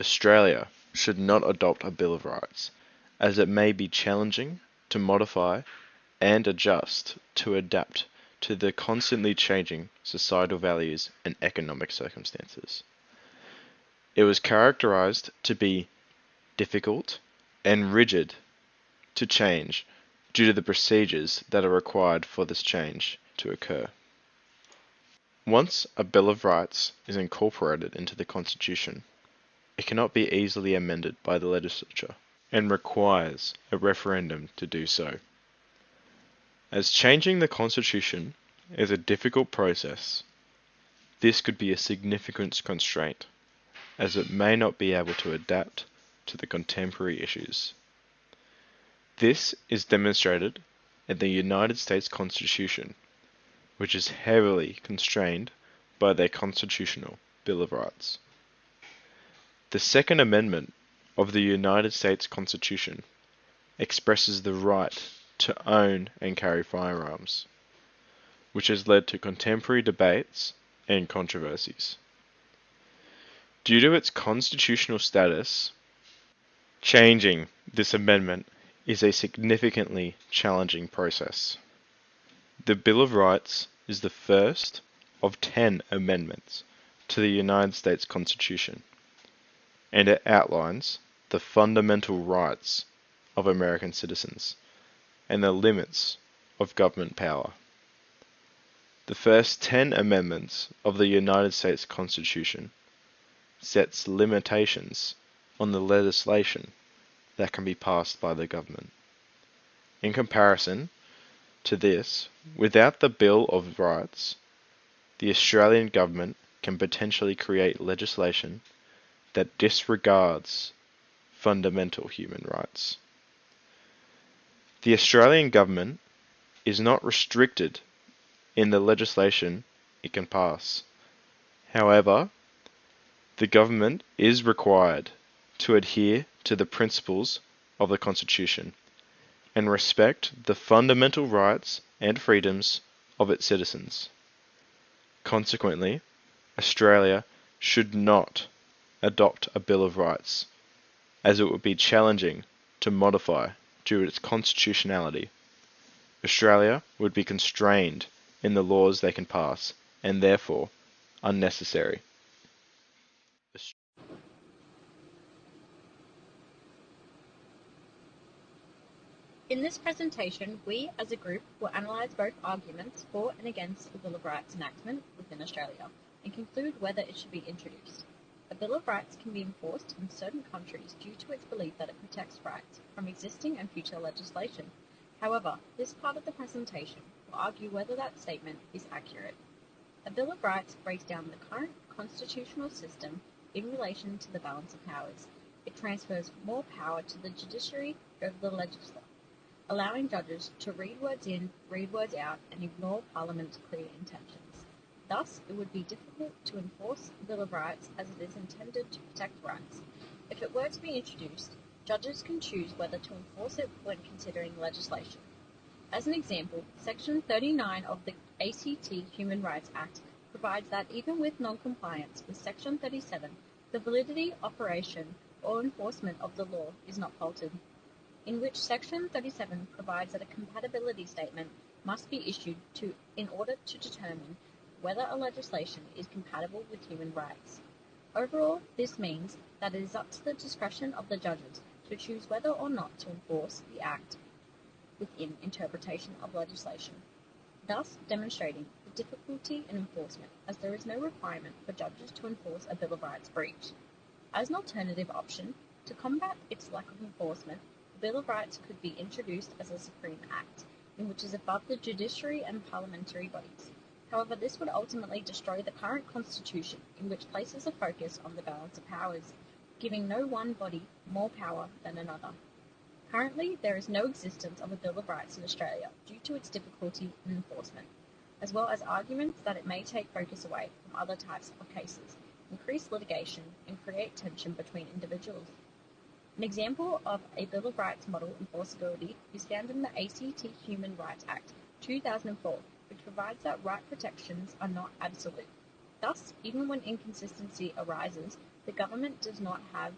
Australia should not adopt a Bill of Rights, as it may be challenging to modify and adjust to adapt to the constantly changing societal values and economic circumstances. It was characterized to be difficult and rigid to change due to the procedures that are required for this change to occur. Once a Bill of Rights is incorporated into the Constitution, it cannot be easily amended by the legislature and requires a referendum to do so. As changing the Constitution is a difficult process, this could be a significant constraint, as it may not be able to adapt to the contemporary issues. This is demonstrated in the United States Constitution, which is heavily constrained by their constitutional Bill of Rights. The Second Amendment of the United States Constitution expresses the right to own and carry firearms, which has led to contemporary debates and controversies. Due to its constitutional status, changing this amendment is a significantly challenging process. The Bill of Rights is the first of 10 amendments to the United States Constitution, and it outlines the fundamental rights of American citizens and the limits of government power. The first 10 amendments of the United States Constitution sets limitations on the legislation that can be passed by the government. In comparison to this, without the Bill of Rights, the Australian government can potentially create legislation that disregards fundamental human rights. The Australian government is not restricted in the legislation it can pass. However, the government is required to adhere to the principles of the Constitution and respect the fundamental rights and freedoms of its citizens. Consequently, Australia should not adopt a Bill of Rights, as it would be challenging to modify due to its constitutionality. Australia would be constrained in the laws they can pass, and therefore unnecessary. In this presentation, we as a group will analyse both arguments for and against the Bill of Rights enactment within Australia and conclude whether it should be introduced. A Bill of Rights can be enforced in certain countries due to its belief that it protects rights from existing and future legislation. However, this part of the presentation will argue whether that statement is accurate. A Bill of Rights breaks down the current constitutional system in relation to the balance of powers. It transfers more power to the judiciary over the legislature, allowing judges to read words in, read words out, and ignore Parliament's clear intentions. Thus, it would be difficult to enforce the Bill of Rights as it is intended to protect rights. If it were to be introduced, judges can choose whether to enforce it when considering legislation. As an example, Section 39 of the ACT Human Rights Act provides that even with non-compliance with Section 37, the validity, operation, or enforcement of the law is not faulted, in which Section 37 provides that a compatibility statement must be issued in order to determine whether a legislation is compatible with human rights. Overall, this means that it is up to the discretion of the judges to choose whether or not to enforce the Act within interpretation of legislation, thus demonstrating the difficulty in enforcement, as there is no requirement for judges to enforce a Bill of Rights breach. As an alternative option, to combat its lack of enforcement, the Bill of Rights could be introduced as a supreme act, in which is above the judiciary and parliamentary bodies. However, this would ultimately destroy the current constitution, in which places a focus on the balance of powers, giving no one body more power than another. Currently, there is no existence of a Bill of Rights in Australia due to its difficulty in enforcement, as well as arguments that it may take focus away from other types of cases, increase litigation, and create tension between individuals. An example of a Bill of Rights model enforceability is found in the ACT Human Rights Act 2004, which provides that right protections are not absolute. Thus, even when inconsistency arises, the government does not have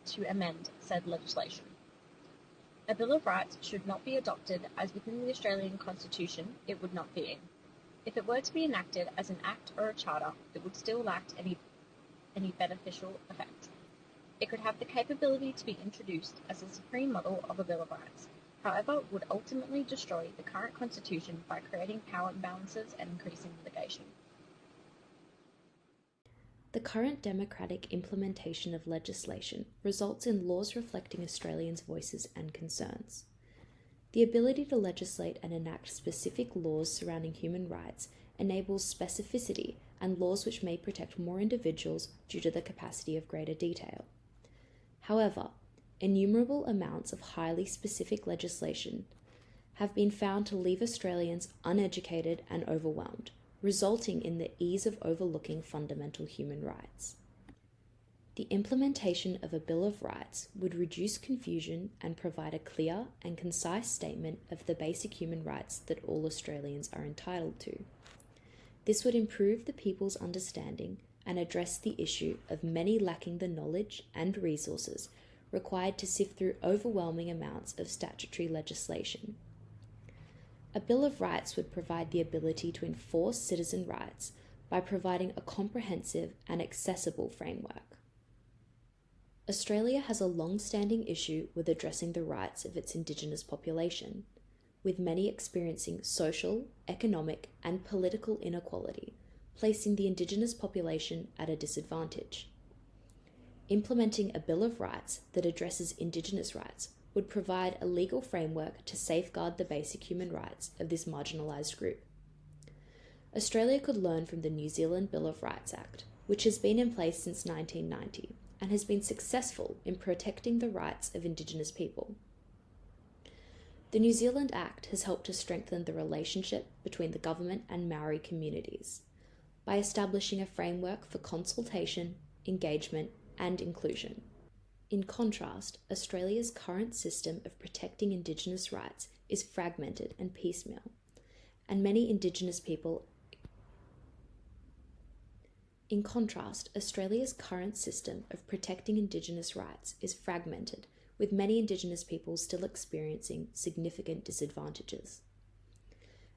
to amend said legislation. A Bill of Rights should not be adopted as within the Australian Constitution it would not be in. If it were to be enacted as an act or a charter, it would still lack any beneficial effect. It could have the capability to be introduced as a supreme model of a Bill of Rights, however, would ultimately destroy the current Constitution by creating power imbalances and increasing litigation. The current democratic implementation of legislation results in laws reflecting Australians' voices and concerns. The ability to legislate and enact specific laws surrounding human rights enables specificity and laws which may protect more individuals due to the capacity of greater detail. However, innumerable amounts of highly specific legislation have been found to leave Australians uneducated and overwhelmed, resulting in the ease of overlooking fundamental human rights. The implementation of a Bill of Rights would reduce confusion and provide a clear and concise statement of the basic human rights that all Australians are entitled to. This would improve the people's understanding and address the issue of many lacking the knowledge and resources required to sift through overwhelming amounts of statutory legislation. A Bill of Rights would provide the ability to enforce citizen rights by providing a comprehensive and accessible framework. Australia has a long-standing issue with addressing the rights of its Indigenous population, with many experiencing social, economic, and political inequality, placing the Indigenous population at a disadvantage. Implementing a Bill of Rights that addresses Indigenous rights would provide a legal framework to safeguard the basic human rights of this marginalised group. Australia could learn from the New Zealand Bill of Rights Act, which has been in place since 1990 and has been successful in protecting the rights of Indigenous people. The New Zealand Act has helped to strengthen the relationship between the government and Maori communities by establishing a framework for consultation, engagement, and inclusion. In contrast, Australia's current system of protecting Indigenous rights is fragmented and piecemeal, and many Indigenous people with many Indigenous people still experiencing significant disadvantages.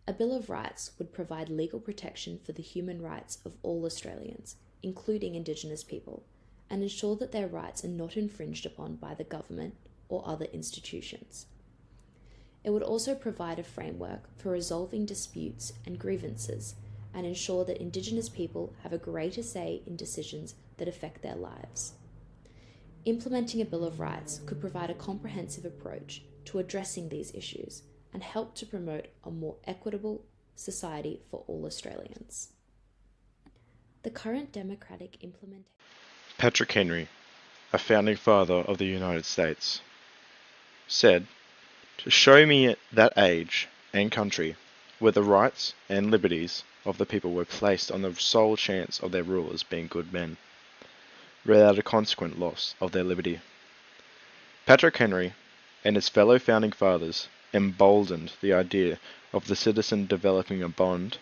A Bill of Rights would provide legal protection for the human rights of all Australians, including Indigenous people, and ensure that their rights are not infringed upon by the government or other institutions. It would also provide a framework for resolving disputes and grievances and ensure that Indigenous people have a greater say in decisions that affect their lives. Implementing a Bill of Rights could provide a comprehensive approach to addressing these issues and help to promote a more equitable society for all Australians. The current democratic implementation. Patrick Henry, a founding father of the United States, said, "To show me at that age and country where the rights and liberties of the people were placed on the sole chance of their rulers being good men, without a consequent loss of their liberty." Patrick Henry and his fellow founding fathers emboldened the idea of the citizen developing a bond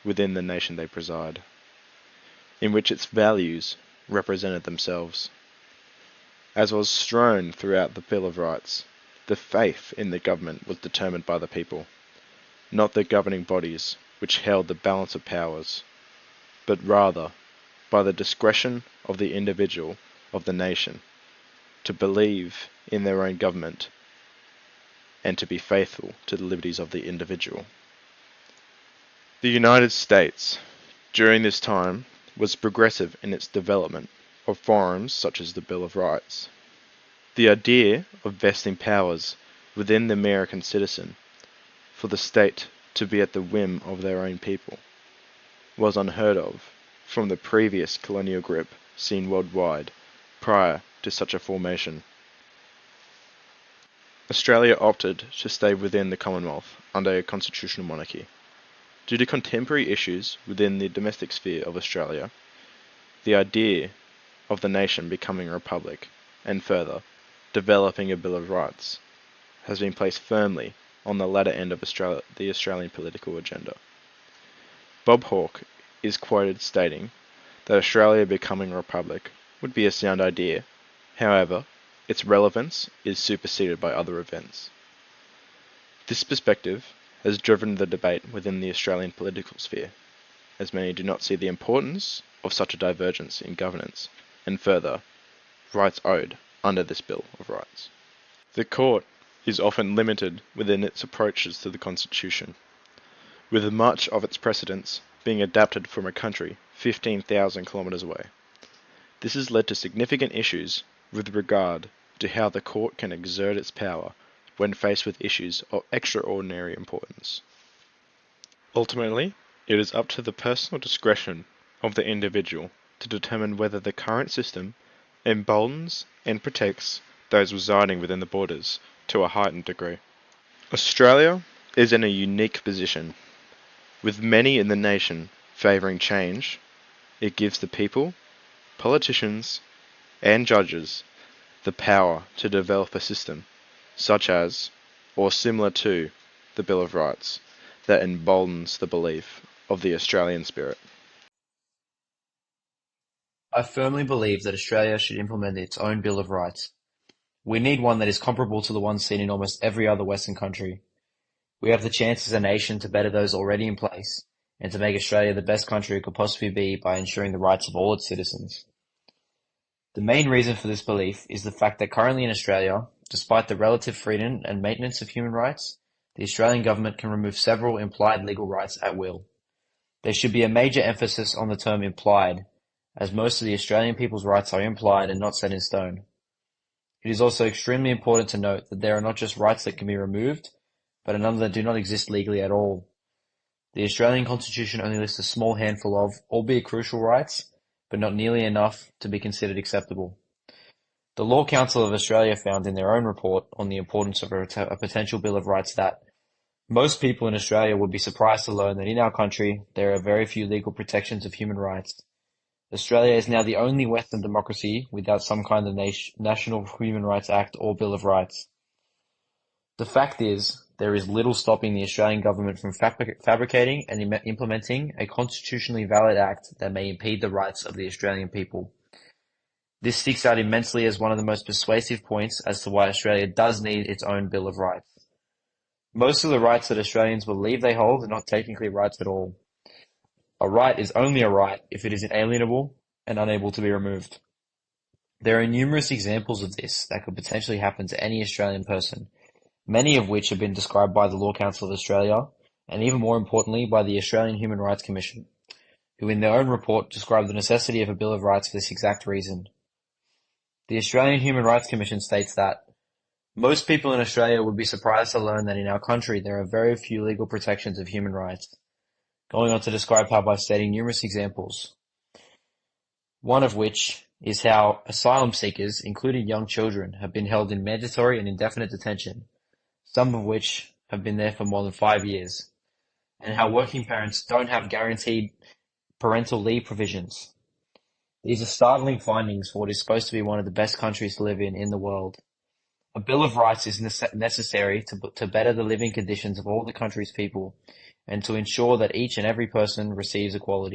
within the nation they preside, in which its values represented themselves. As was strewn throughout the Bill of Rights, the faith in the government was determined by the people, not the governing bodies which held the balance of powers, but rather by the discretion of the individual of the nation to believe in their own government and to be faithful to the liberties of the individual. The United States, during this time, was progressive in its development of forms such as the Bill of Rights. The idea of vesting powers within the American citizen for the state to be at the whim of their own people was unheard of from the previous colonial grip seen worldwide prior to such a formation. Australia opted to stay within the Commonwealth under a constitutional monarchy. Due to contemporary issues within the domestic sphere of Australia, the idea of the nation becoming a republic, and further, developing a Bill of Rights, has been placed firmly on the latter end of the Australian political agenda. Bob Hawke is quoted stating that Australia becoming a republic would be a sound idea. However, its relevance is superseded by other events. This perspective has driven the debate within the Australian political sphere, as many do not see the importance of such a divergence in governance, and further, rights owed under this Bill of Rights. The court is often limited within its approaches to the Constitution, with much of its precedents being adapted from a country 15,000 kilometres away. This has led to significant issues with regard to how the court can exert its power when faced with issues of extraordinary importance. Ultimately, it is up to the personal discretion of the individual to determine whether the current system emboldens and protects those residing within the borders to a heightened degree. Australia is in a unique position. With many in the nation favouring change, it gives the people, politicians, and judges the power to develop a system such as, or similar to, the Bill of Rights that emboldens the belief of the Australian spirit. I firmly believe that Australia should implement its own Bill of Rights. We need one that is comparable to the ones seen in almost every other Western country. We have the chance as a nation to better those already in place, and to make Australia the best country it could possibly be by ensuring the rights of all its citizens. The main reason for this belief is the fact that currently in Australia, despite the relative freedom and maintenance of human rights, the Australian government can remove several implied legal rights at will. There should be a major emphasis on the term implied, as most of the Australian people's rights are implied and not set in stone. It is also extremely important to note that there are not just rights that can be removed, but a number that do not exist legally at all. The Australian Constitution only lists a small handful of, albeit crucial rights, but not nearly enough to be considered acceptable. The Law Council of Australia found in their own report on the importance of a potential Bill of Rights that most people in Australia would be surprised to learn that in our country there are very few legal protections of human rights. Australia is now the only Western democracy without some kind of National Human Rights Act or Bill of Rights. The fact is, there is little stopping the Australian government from fabricating and implementing a constitutionally valid act that may impede the rights of the Australian people. This sticks out immensely as one of the most persuasive points as to why Australia does need its own Bill of Rights. Most of the rights that Australians believe they hold are not technically rights at all. A right is only a right if it is inalienable and unable to be removed. There are numerous examples of this that could potentially happen to any Australian person, many of which have been described by the Law Council of Australia, and even more importantly by the Australian Human Rights Commission, who in their own report described the necessity of a Bill of Rights for this exact reason. The Australian Human Rights Commission states that most people in Australia would be surprised to learn that in our country there are very few legal protections of human rights, going on to describe how by stating numerous examples, one of which is how asylum seekers, including young children, have been held in mandatory and indefinite detention, some of which have been there for more than 5 years, and how working parents don't have guaranteed parental leave provisions. These are startling findings for what is supposed to be one of the best countries to live in the world. A Bill of Rights is necessary to better the living conditions of all the country's people and to ensure that each and every person receives equality.